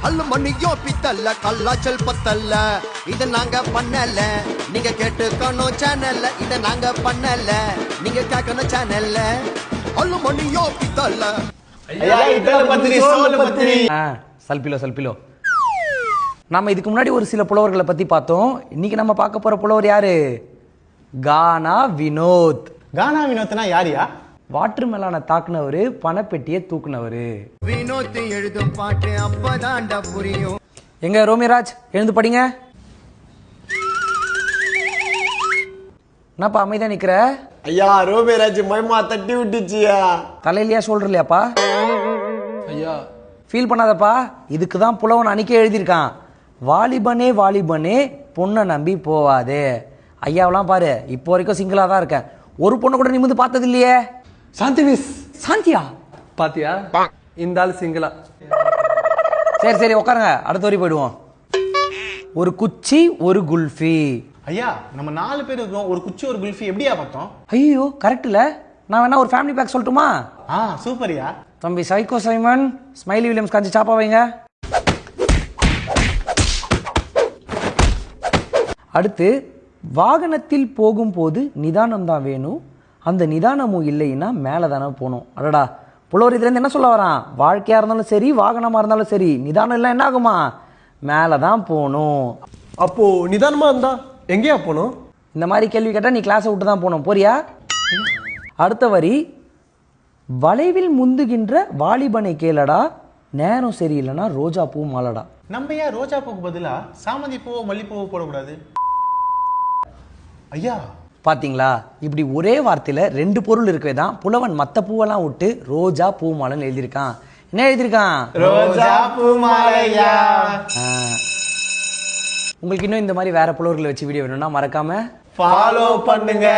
அல்லு மணியோ பித்தல்ல கல்லாச்சல் பத்தல்ல இத நாங்க பண்ணல நீங்க கேட்டுக்கணும் சேனல்ல இத நாங்க பண்ணல நீங்க கேட்கணும் சேனல்ல அல்லு மணியோ பித்தல்ல சல்பிலோ நம்ம இதுக்கு முன்னாடி ஒரு சில புலவர்களை பத்தி பார்த்தோம். இன்னைக்கு நம்ம பார்க்க போற புலவர் யாரு? கானா வினோத். கானா வினோத்னா யாரியா? வாட்டர் மெலான தாக்குனவரு, பணப்பெட்டியை தூக்குனவரு. வினோத் எழுதும் பாட்டு அப்பதாண்டா புரியும். எங்க ரோமிராஜ் எழுந்து படிங்க. என்னப்பா அமைதியா நிக்கிற? ஐயா ரோமிராஜ் மைமா தட்டி விட்டுச்சியா. தலையிலையா சொல்றலையாப்பா? ஐயா ஃபீல் பண்ணாதப்பா, இதுக்கு தான் புலவன் அன்னைக்கே எழுதியிருக்கான். வாலிபனே வாலிபனே பொண்ணை நம்பி போவாதே. ஐயாவெல்லாம் பாரு, இப்போ வரைக்கும் சிங்கிளா தான் இருக்கேன். ஒரு பொண்ணு கூட நிமிந்து பார்த்தது இல்லையே. சாந்தி மிஸ். சாந்தியா பாத்தியா? இந்த ஆள் சிங்கிளா. சரி சரி உட்காருங்க, அடுத்த வரி போயிடுவோம். ஒரு குச்சி ஒரு குல்ஃபி. ஐயா நம்ம 4 பேர் இருக்கோம், ஒரு குச்சி ஒரு குல்ஃபி எப்படியா பார்த்தோம்? ஐயோ கரெக்ட் இல்ல. நான் வேணா ஒரு ஃபேமிலி பேக் சொல்லட்டுமா? சூப்பர்யா. தம்பி சைக்கோ சைமன், ஸ்மைலி வில்லியம்ஸ் காஞ்சி சாப்பா வைங்க. அடுத்து, வாகனத்தில் போகும்போது நிதானம் தான் வேணும், அந்த நிதானமும் இல்லைன்னா மேலே தானே போகணும். அடடா, புலவர் இதுலேருந்து என்ன சொல்ல வரான்? வாழ்க்கையாக இருந்தாலும் சரி, வாகனமாக இருந்தாலும் சரி, நிதானம் இல்லை என்ன ஆகுமா? மேலே தான் போகணும். அப்போ நிதானமா இருந்தா எங்கேயா போகணும்? இந்த மாதிரி கேள்வி கேட்டால் நீ கிளாஸை விட்டு தான் போகணும். போறியா? அடுத்த வரி, வளைவில் முந்துகின்ற வாலிபனை கேளடா, நேரம் சரியில்லைன்னா ரோஜா பூ மாலடா. நம்ம ஏன் ரோஜா பூக்கு பதிலா சாமந்தி பூவோ மல்லிப்பூவோ போடக்கூடாது? ஐயா பாத்தீங்களா, இப்படி ஒரே வார்த்தையில 2 பொருள் இருக்கவே தான் புலவன் மற்ற பூவெல்லாம் விட்டு ரோஜா பூ மாலைன்னு எழுதியிருக்கான். என்ன எழுதியிருக்கான்? ரோஜா பூ மாலையா. உங்களுக்கு இன்னும் இந்த மாதிரி வேற புலவர்களை வச்சு வீடியோ வேணும்னா மறக்காம ஃபாலோ பண்ணுங்க.